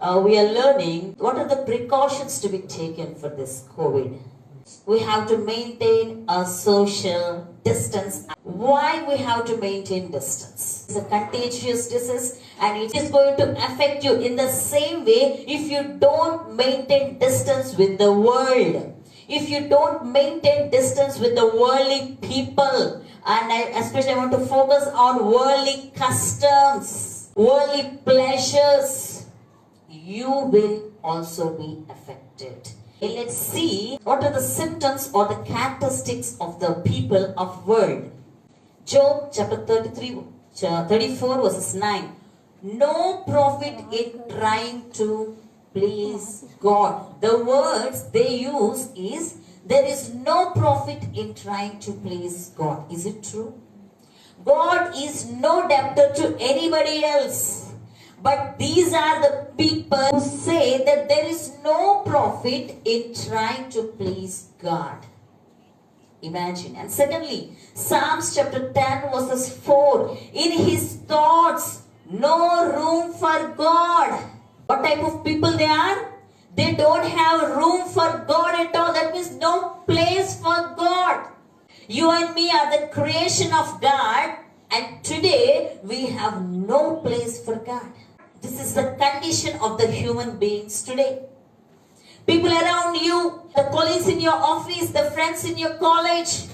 we are learning what are the precautions to be taken for this COVID. We have to maintain a social distance. Why we have to maintain distance? It's a contagious disease and it is going to affect you in the same way if you don't maintain distance with the world. If you don't maintain distance with the worldly people, and I especially want to focus on worldly customs, worldly pleasures, you will also be affected. Let's see what are the symptoms or the characteristics of the people of world. Job chapter 34 verses 9. No profit in trying to please God. The words they use is, there is no profit in trying to please God. Is it true? God is no debtor to anybody else. But these are the people who say that there is no profit in trying to please God. Imagine. And secondly, Psalms chapter 10 verses 4. In his thoughts, no room for God. What type of people they are? They don't have room for God at all. That means no place for God. You and me are the creation of God, and today we have no place for God. This is the condition of the human beings today. People around you, the colleagues in your office, the friends in your college,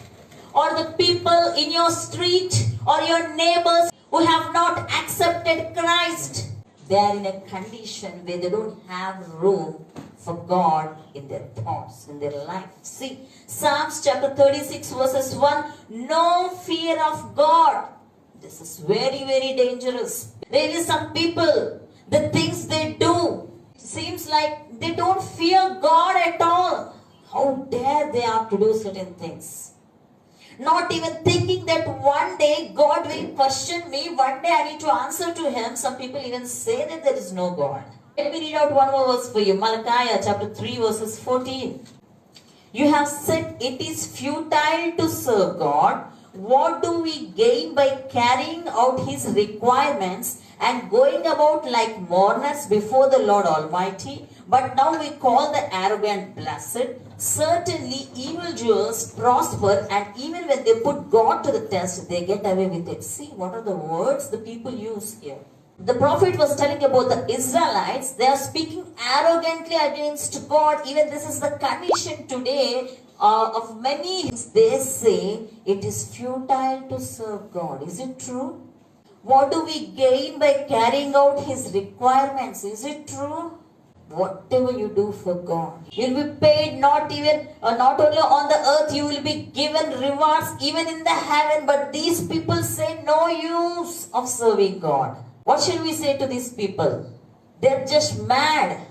or the people in your street, or your neighbors who have not accepted Christ, they are in a condition where they don't have room for God in their thoughts, in their life. See, Psalms chapter 36 verses 1, no fear of God. This is very, very dangerous. Really, some people, the things they do, seems like they don't fear God at all. How dare they are to do certain things? Not even thinking that one day God will question me, one day I need to answer to Him. Some people even say that there is no God. Let me read out one more verse for you. Malachi chapter 3 verses 14. You have said it is futile to serve God. What do we gain by carrying out His requirements and going about like mourners before the Lord Almighty? But now we call the arrogant blessed. Certainly evildoers prosper, and even when they put God to the test, they get away with it. See, what are the words the people use here? The prophet was telling about the Israelites. They are speaking arrogantly against God. Even this is the condition today of many. They say it is futile to serve God. Is it true? What do we gain by carrying out His requirements? Is it true? Whatever you do for God, you'll be paid. Not only on the earth, you will be given rewards even in the heaven. But these people say no use of serving God. What shall we say to these people? They're just mad.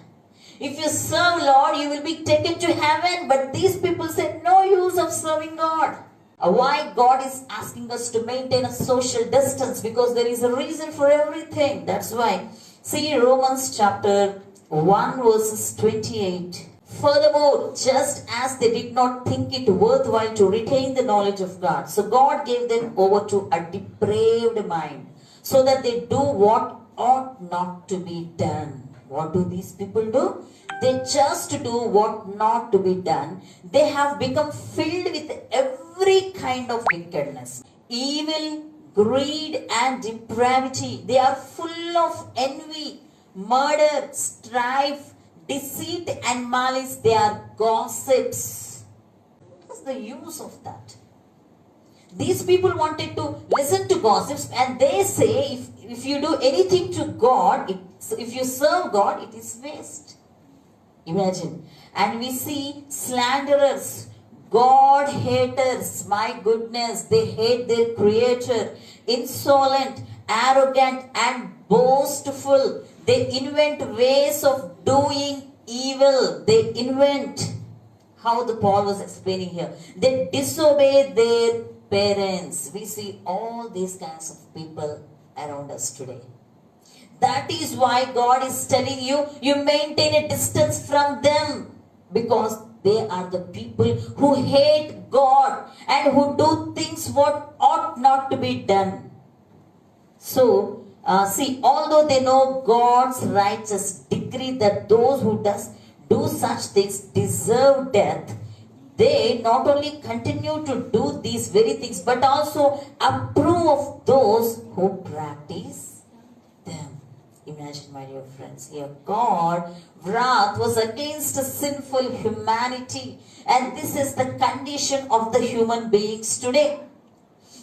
If you serve Lord, you will be taken to heaven. But these people say no use of serving God. Why God is asking us to maintain a social distance? Because there is a reason for everything. That's why. See Romans chapter 1 verses 28. Furthermore, just as they did not think it worthwhile to retain the knowledge of God, so God gave them over to a depraved mind, so that they do what ought not to be done. What do these people do? They just do what not to be done. They have become filled with every kind of wickedness, evil, greed, and depravity. They are full of envy, murder, strife, deceit, and malice. They are gossips. What's the use of that? These people wanted to listen to gossips, and they say if you do anything to God, if you serve God, it is waste. Imagine. And we see slanderers, God haters. My goodness, they hate their Creator. Insolent, arrogant, and boastful. They invent ways of doing evil. They invent, how the Paul was explaining here, they disobey their parents. We see all these kinds of people around us today. That is why God is telling you, you maintain a distance from them, because they are the people who hate God and who do things what ought not to be done. So, see, although they know God's righteous decree, decree that those who do such things deserve death, they not only continue to do these very things, but also approve of those who practice them. Imagine, my dear friends, here God wrath was against sinful humanity, and this is the condition of the human beings today.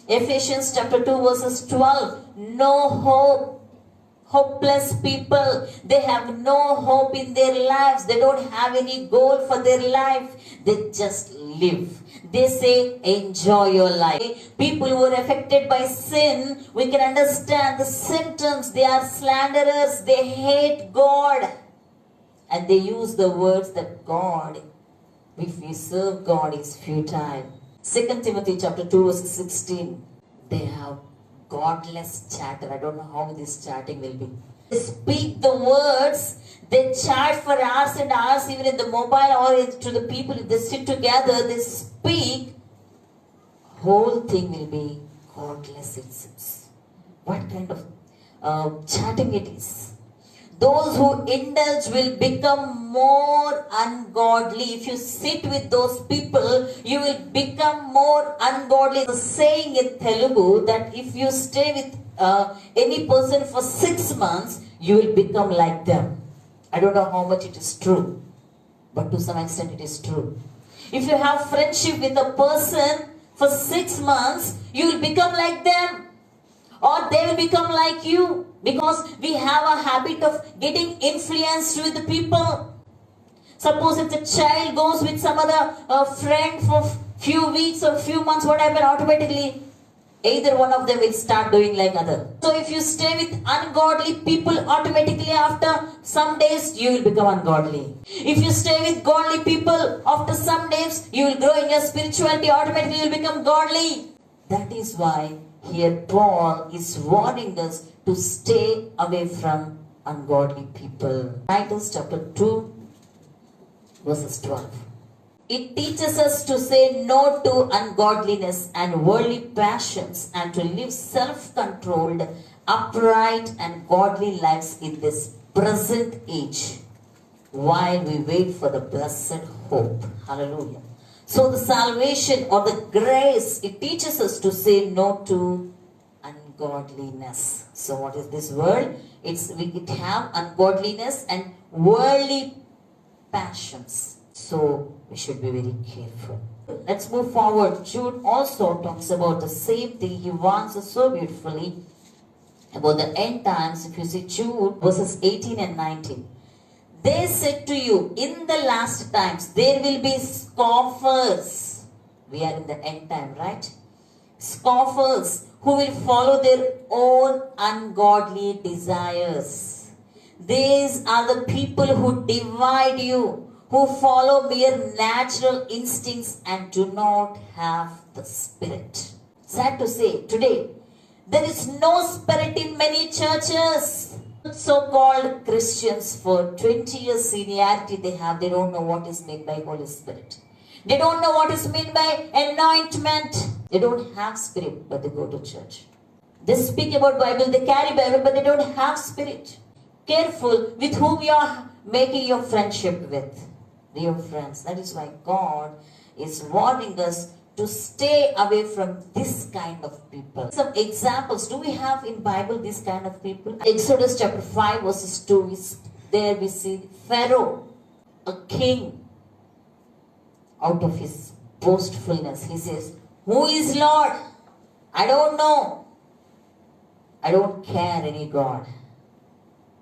Ephesians chapter 2 verses 12. No hope. Hopeless people. They have no hope in their lives. They don't have any goal for their life. They just live. They say, enjoy your life. People who are affected by sin, we can understand the symptoms. They are slanderers. They hate God. And they use the words that God, if we serve God, is futile. 2 Timothy chapter 2 verse 16. They have godless chatter. I don't know how this chatting will be. They speak the words. They chat for hours and hours, even in the mobile or to the people. If they sit together, they speak. Whole thing will be godless, it seems. What kind of chatting it is? Those who indulge will become more ungodly. If you sit with those people, you will become more ungodly. The saying in Telugu that if you stay with any person for 6 months, you will become like them. I don't know how much it is true, but to some extent it is true. If you have friendship with a person for 6 months, you will become like them, or they will become like you, because we have a habit of getting influenced with the people. Suppose if the child goes with some other friend for few weeks or few months, what happens automatically? Either one of them will start doing like other. So if you stay with ungodly people, automatically after some days you will become ungodly. If you stay with godly people, after some days you will grow in your spirituality, automatically you will become godly. That is why here Paul is warning us to stay away from ungodly people. Titus chapter 2 verses 12. It teaches us to say no to ungodliness and worldly passions and to live self-controlled, upright and godly lives in this present age while we wait for the blessed hope. Hallelujah. So the salvation or the grace, it teaches us to say no to ungodliness. So what is this word? We have ungodliness and worldly passions. So we should be very careful. Let's move forward. Jude also talks about the same thing. He warns us so beautifully about the end times. If you see Jude verses 18 and 19. They said to you, in the last times there will be scoffers. We are in the end time, right? Scoffers who will follow their own ungodly desires. These are the people who divide you, who follow mere natural instincts and do not have the Spirit. Sad to say, today there is no Spirit in many churches. So-called Christians, for 20 years seniority they have, they don't know what is meant by Holy Spirit. They don't know what is meant by anointment. They don't have Spirit, but they go to church. They speak about Bible, they carry Bible, but they don't have Spirit. Careful with whom you are making your friendship with, dear friends. That is why God is warning us to stay away from this kind of people. Some examples. Do we have in Bible this kind of people? Exodus chapter 5 verses 2. There we see Pharaoh, a king. Out of his boastfulness, he says, who is Lord? I don't know. I don't care any God.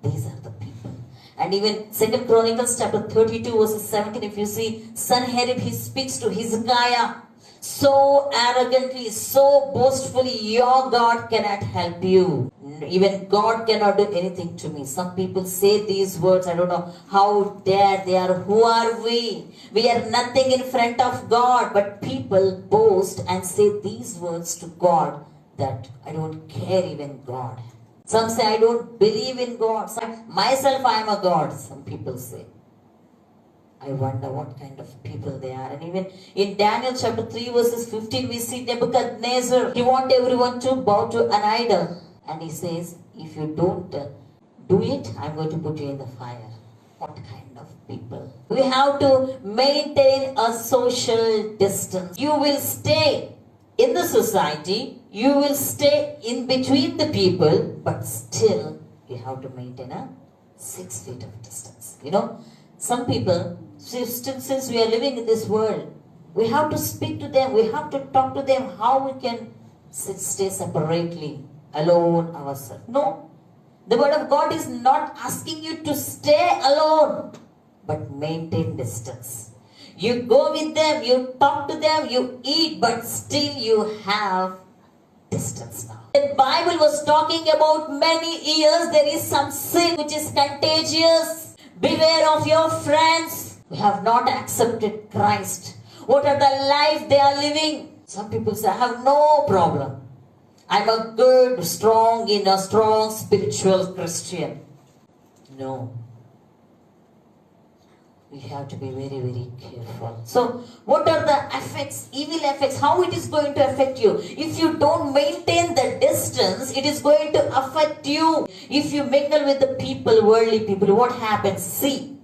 These are the people. And even 2 Chronicles chapter 32 verses 17, if you see Sanherib, he speaks to Hezekiah so arrogantly, so boastfully, your God cannot help you. Even God cannot do anything to me. Some people say these words, I don't know how dare they are. Who are we? We are nothing in front of God. But people boast and say these words to God, that I don't care even God. Some say I don't believe in God. Myself I am a God, some people say. I wonder what kind of people they are. And even in Daniel chapter 3 verses 15 we see Nebuchadnezzar. He wants everyone to bow to an idol. And he says, if you don't do it, I'm going to put you in the fire. What kind of people? We have to maintain a social distance. You will stay in the society, you will stay in between the people, but still you have to maintain a 6 feet of distance. Some people, since we are living in this world, we have to speak to them, we have to talk to them how we can stay separately, alone ourselves. No. The word of God is not asking you to stay alone, but maintain distance. You go with them, you talk to them, you eat, but still you have distance now. The Bible was talking about many years. There is some sin which is contagious. Beware of your friends who have not accepted Christ. What are the life they are living? Some people say, I have no problem. I'm a good, strong spiritual Christian. No. We have to be very, very careful. So, what are the effects, evil effects? How it is going to affect you? If you don't maintain the distance, it is going to affect you. If you mingle with the people, worldly people, what happens? See,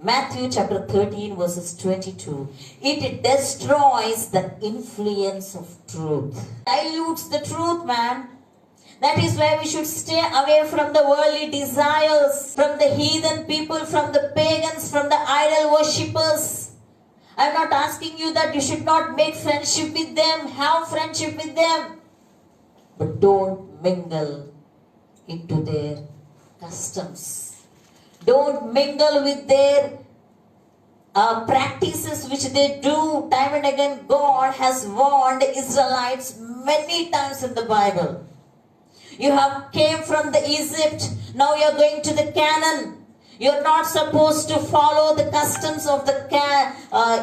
Matthew chapter 13 verses 22. It destroys the influence of truth. Dilutes the truth, man. That is why we should stay away from the worldly desires, from the heathen people, from the pagans, from the idol worshippers. I am not asking you that you should not make friendship with them, have friendship with them. But don't mingle into their customs. Don't mingle with their practices which they do time and again. God has warned Israelites many times in the Bible. You have came from the Egypt, now you are going to the Canaan. You are not supposed to follow the customs of the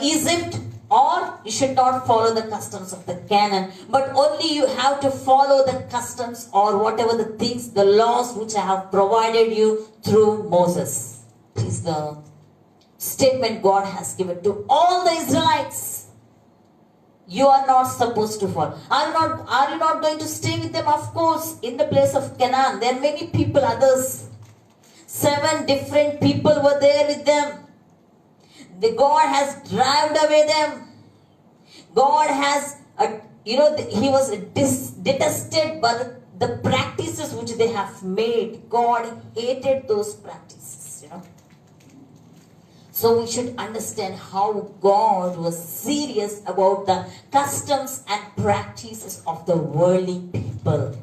Egypt, or you should not follow the customs of the Canaan, but only you have to follow the customs or whatever the things, the laws which I have provided you through Moses. This is the statement God has given to all the Israelites. You are not supposed to follow. Are you not going to stay with them? Of course, in the place of Canaan, there are many people, others. 7 different people were there with them. God has driven away them. God has, he was detested by the practices which they have made. God hated those practices, So we should understand how God was serious about the customs and practices of the worldly people.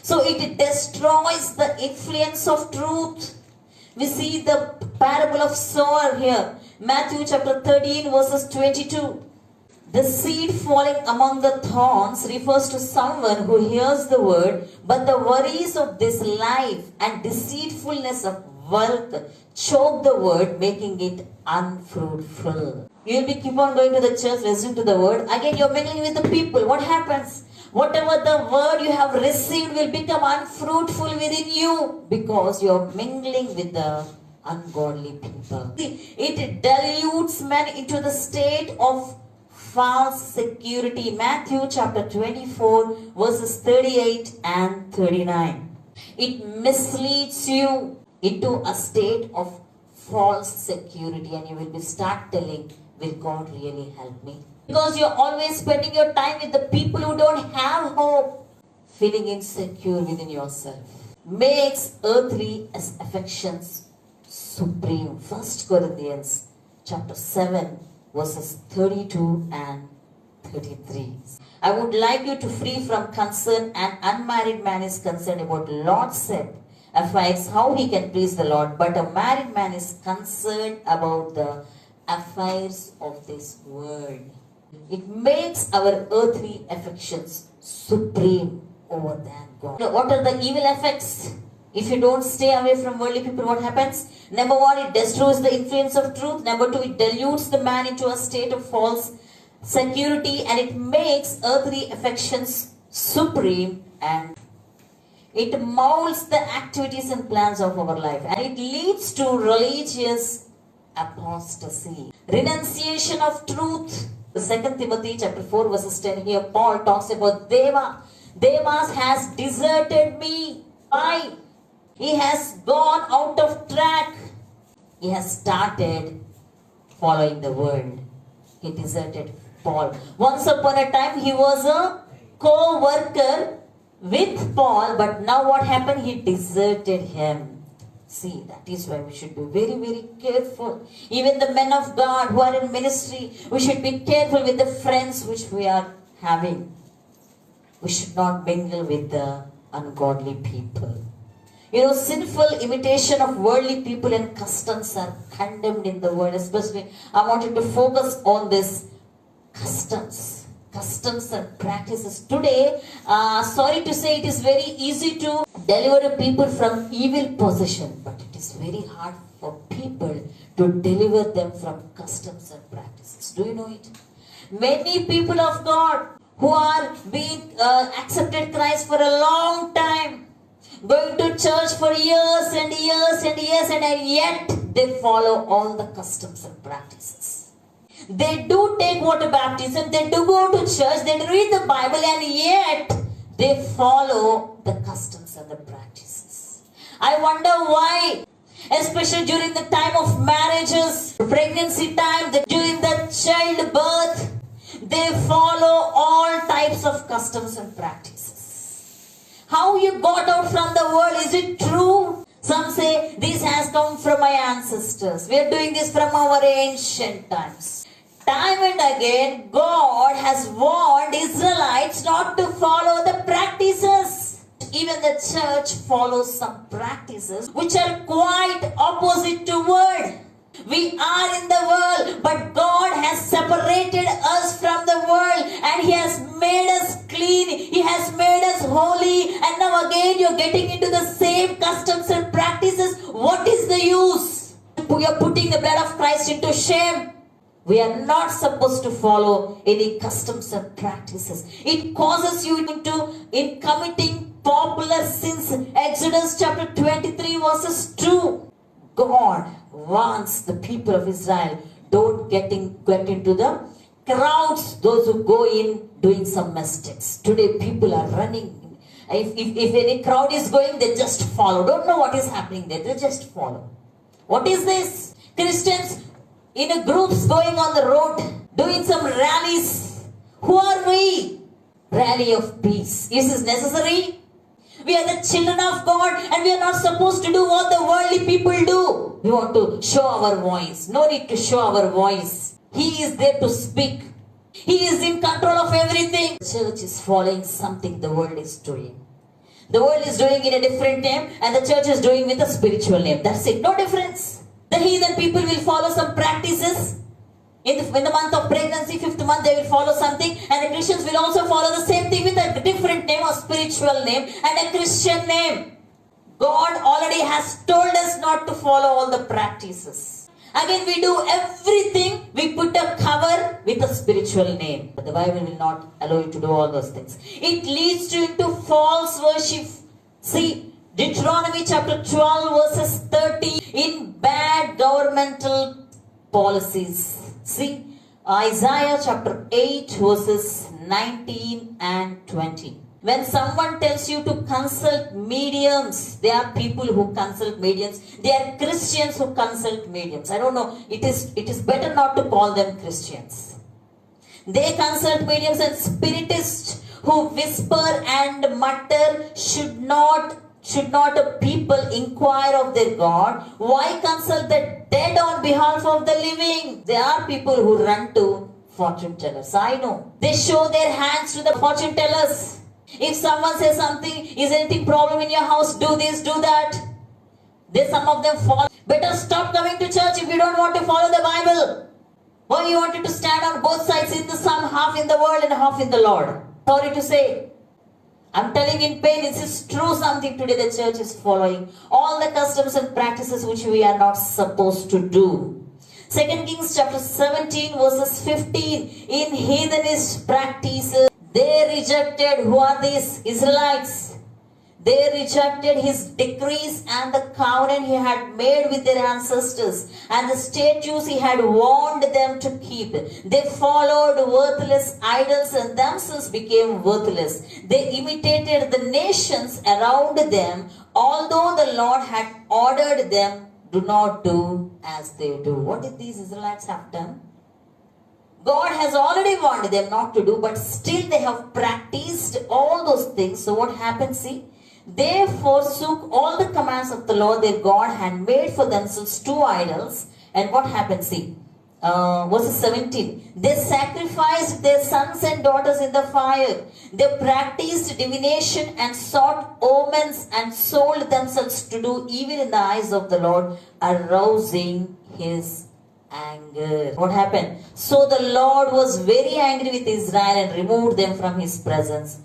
So it destroys the influence of truth. We see the parable of sower here. Matthew chapter 13 verses 22. The seed falling among the thorns refers to someone who hears the word, but the worries of this life and deceitfulness of wealth choke the word, making it unfruitful. You will be keep on going to the church, listening to the word. Again, you are mingling with the people. What happens? Whatever the word you have received will become unfruitful within you because you are mingling with the ungodly people. It dilutes man into the state of false security. Matthew chapter 24 verses 38 and 39. It misleads you into a state of false security, and you will be start telling, will God really help me? Because you're always spending your time with the people who don't have hope. Feeling insecure within yourself makes earthly affections supreme. 1 Corinthians chapter 7 verses 32 and 33. I would like you to free from concern. An unmarried man is concerned about Lord's set affairs, how he can please the Lord, but a married man is concerned about the affairs of this world. It makes our earthly affections supreme over than God. What are the evil effects? If you don't stay away from worldly people, what happens? Number 1, it destroys the influence of truth. Number 2, it dilutes the man into a state of false security, and it makes earthly affections supreme, and it molds the activities and plans of our life, and it leads to religious apostasy. Renunciation of truth. 2 Timothy chapter 4 verses 10, here Paul talks about Demas has deserted me. Why? He has gone out of track. he has started following the world. He deserted Paul. Once upon a time, he was a co-worker with Paul, but now what happened? He deserted him. See, that is why we should be very, very careful. Even the men of God who are in ministry, we should be careful with the friends which we are having. We should not mingle with the ungodly people. You know, sinful imitation of worldly people and customs are condemned in the world. Especially, I wanted to focus on this customs and practices. Today, sorry to say, it is very easy to deliver people from evil possession, but it is very hard for people to deliver them from customs and practices. Do you know it? Many people of God who are being accepted Christ for a long time, going to church for years and years and years, and yet they follow all the customs and practices. They do take water baptism, they do go to church, they read the Bible, and yet they follow the customs and the practices. I wonder why, especially during the time of marriages, pregnancy time, during the childbirth, they follow all types of customs and practices. How you got out from the world, is it true? Some say this has come from my ancestors. We are doing this from our ancient times. Time and again, God has warned Israelites not to follow the practices. Even the church follows some practices which are quite opposite to word. We are in the world, but God has separated us from the world and He has made us clean. He has made us holy. And now again you're getting into the same customs and practices. What is the use? We are putting the blood of Christ into shame. We are not supposed to follow any customs and practices. It causes you in committing popular sins. Exodus chapter 23 verses 2. God wants the people of Israel don't get into the crowds, those who go in doing some mistakes. Today people are running. If any crowd is going, they just follow. Don't know what is happening there. They just follow. What is this? Christians in a groups going on the road, doing some rallies. Who are we? Rally of peace. Is this necessary? We are the children of God and we are not supposed to do what the worldly people do. We want to show our voice. No need to show our voice. He is there to speak. He is in control of everything. The church is following something the world is doing. The world is doing in a different name and the church is doing with a spiritual name. That's it. No difference. The heathen people will follow some practices. In the month of pregnancy, 5th month, they will follow something, and the Christians will also follow the same thing with a different name, a spiritual name and a Christian name. God already has told us not to follow all the practices. Again, we do everything, we put a cover with a spiritual name. But the Bible will not allow you to do all those things. It leads you into false worship. See, Deuteronomy chapter 12 verses 30, in bad governmental policies. See, Isaiah chapter 8 verses 19 and 20. When someone tells you to consult mediums, there are people who consult mediums. There are Christians who consult mediums. I don't know, it is better not to call them Christians. They consult mediums, and spiritists who whisper and mutter should not a people inquire of their God? Why consult the dead on behalf of the living? There are people who run to fortune tellers. I know. They show their hands to the fortune tellers. If someone says something, is anything problem in your house? Do this, do that. Some of them fall. Better stop coming to church if you don't want to follow the Bible. Why you wanted to stand on both sides in the sun, half in the world and half in the Lord? Sorry to say. I'm telling in pain, this is true something today the church is following. All the customs and practices which we are not supposed to do. 2 Kings chapter 17 verses 15. In heathenish practices, they rejected, who are these? Israelites. They rejected His decrees and the covenant He had made with their ancestors and the statutes He had warned them to keep. They followed worthless idols and themselves became worthless. They imitated the nations around them, although the Lord had ordered them do not do as they do. What did these Israelites have done? God has already warned them not to do, but still they have practiced all those things. So what happened? See, they forsook all the commands of the Lord their God and made for themselves two idols. And what happened? See, verse 17. They sacrificed their sons and daughters in the fire. They practiced divination and sought omens and sold themselves to do evil in the eyes of the Lord, arousing his anger. What happened? So the Lord was very angry with Israel and removed them from his presence.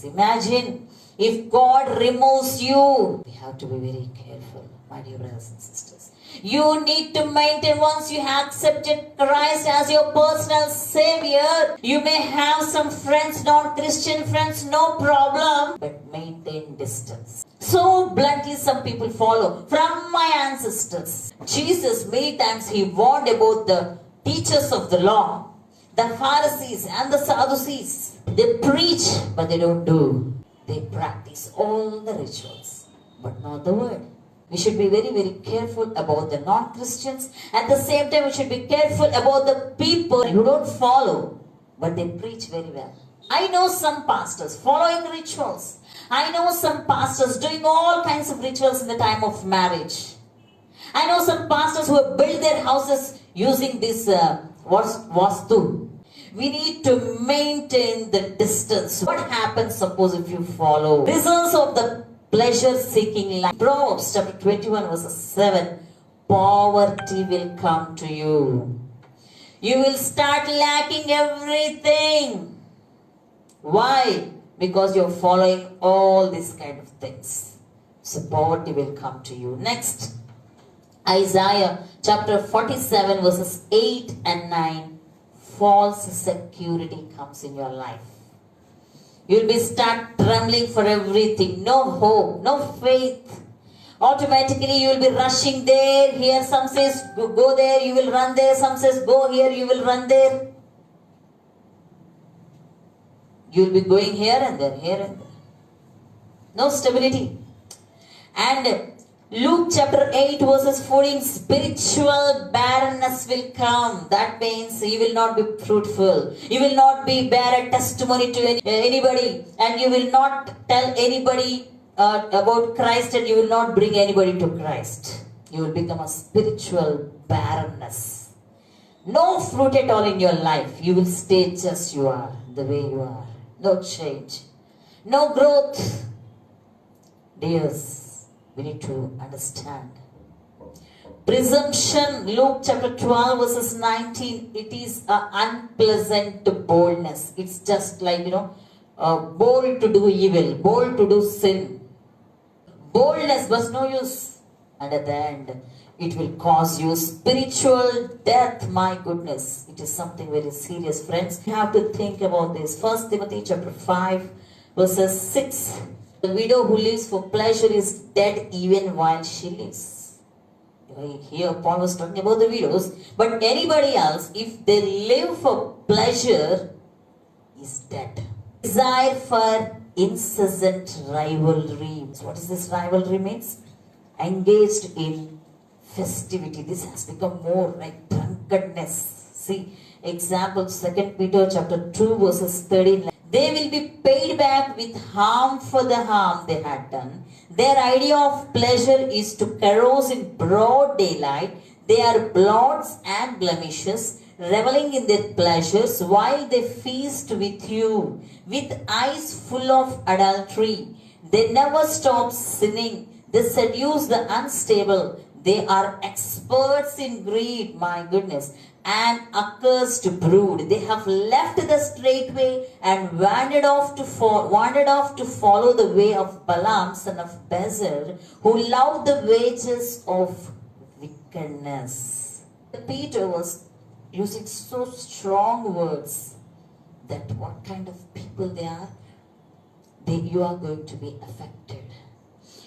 Imagine if God removes you. We have to be very careful, my dear brothers and sisters. You need to maintain, once you have accepted Christ as your personal Savior, you may have some friends, non-Christian friends, no problem, but maintain distance. So bluntly some people follow. From my ancestors, Jesus many times he warned about the teachers of the law, the Pharisees and the Sadducees. They preach but they don't do. They practice all the rituals but not the word. We should be very, very careful about the non-Christians. At the same time, we should be careful about the people who don't follow, but they preach very well. I know some pastors following rituals. I know some pastors doing all kinds of rituals in the time of marriage. I know some pastors who have built their houses using this vastu. We need to maintain the distance. What happens, suppose, if you follow results of the pleasure-seeking life? Proverbs chapter 21 verse 7. Poverty will come to you. You will start lacking everything. Why? Because you're following all these kind of things. So poverty will come to you. Next, Isaiah chapter 47 verses 8 and 9. False security comes in your life. You'll be start trembling for everything. No hope, no faith. Automatically you will be rushing there, here. Some says go there, you will run there. Some says go here, you will run there. You will be going here and there, here and there. No stability. And Luke chapter 8 verses 14, spiritual barrenness will come. That means you will not be fruitful. You will not be bear a testimony to anybody. And you will not tell anybody about Christ, and you will not bring anybody to Christ. You will become a spiritual barrenness. No fruit at all in your life. You will stay just you are, the way you are. No change. No growth. Dears, we need to understand. Presumption, Luke chapter 12 verses 19, it is an unpleasant boldness. It's just like, bold to do evil, bold to do sin. Boldness was no use. And at the end, it will cause you spiritual death. My goodness, it is something very serious, friends. You have to think about this. 1 Timothy chapter 5 verses 6. The widow who lives for pleasure is dead even while she lives. Here Paul was talking about the widows, but anybody else, if they live for pleasure, is dead. Desire for incessant rivalry. What is this rivalry means? Engaged in festivity. This has become more like drunkenness. See, example 2 Peter chapter 2 verses 13. They will be paid back with harm for the harm they had done. Their idea of pleasure is to carouse in broad daylight. They are blots and blemishes, reveling in their pleasures while they feast with you, with eyes full of adultery. They never stop sinning. They seduce the unstable. They are experts in greed, my goodness, and accursed brood. They have left the straight way and wandered off to follow the way of Balaam, son of Bezer, who loved the wages of wickedness. Peter was using so strong words that what kind of people they are, you are going to be affected.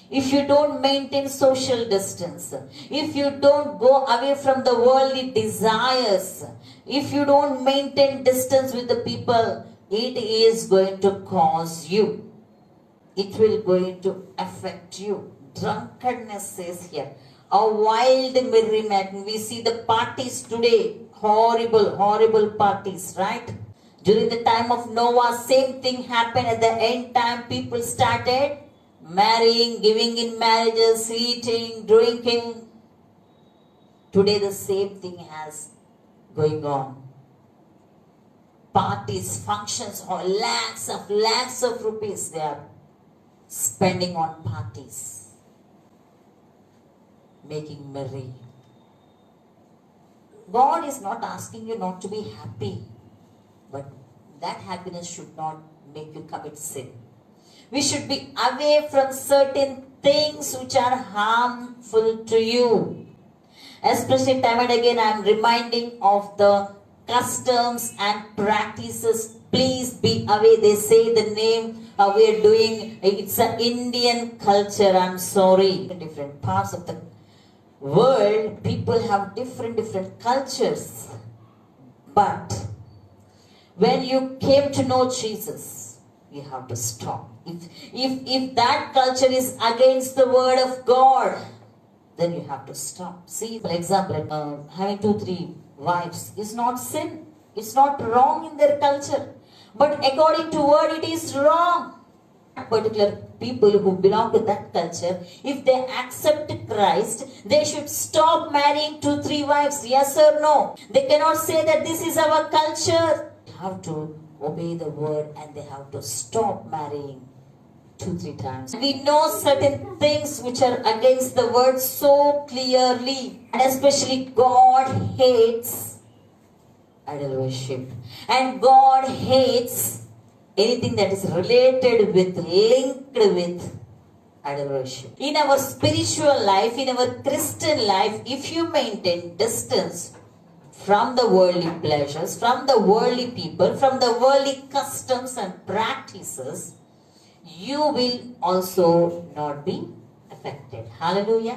If you don't maintain social distance, if you don't go away from the worldly desires, if you don't maintain distance with the people, it is going to cause you. It will going to affect you. Drunkenness says here, a wild merriment. We see the parties today, horrible, horrible parties, right? During the time of Noah, same thing happened. At the end time, people started marrying, giving in marriages, eating, drinking. Today the same thing has going on. Parties, functions, or lakhs of rupees they are spending on parties, making merry. God is not asking you not to be happy, but that happiness should not make you commit sin. We should be away from certain things which are harmful to you. Especially time and again I am reminding of the customs and practices. Please be away. They say the name we are doing, it's an Indian culture. I'm sorry. In different parts of the world, people have different cultures. But when you came to know Jesus, you have to stop. If that culture is against the word of God, then you have to stop. See, for example, having 2-3 wives is not sin. It's not wrong in their culture. But according to word, it is wrong. Particular people who belong to that culture, if they accept Christ, they should stop marrying 2-3 wives. Yes or no? They cannot say that this is our culture. They have to obey the word and they have to stop marrying 2-3 times. We know certain things which are against the word so clearly. And especially God hates idol worship. And God hates anything that is related with, linked with idol worship. In our spiritual life, in our Christian life, if you maintain distance from the worldly pleasures, from the worldly people, from the worldly customs and practices, you will also not be affected. Hallelujah.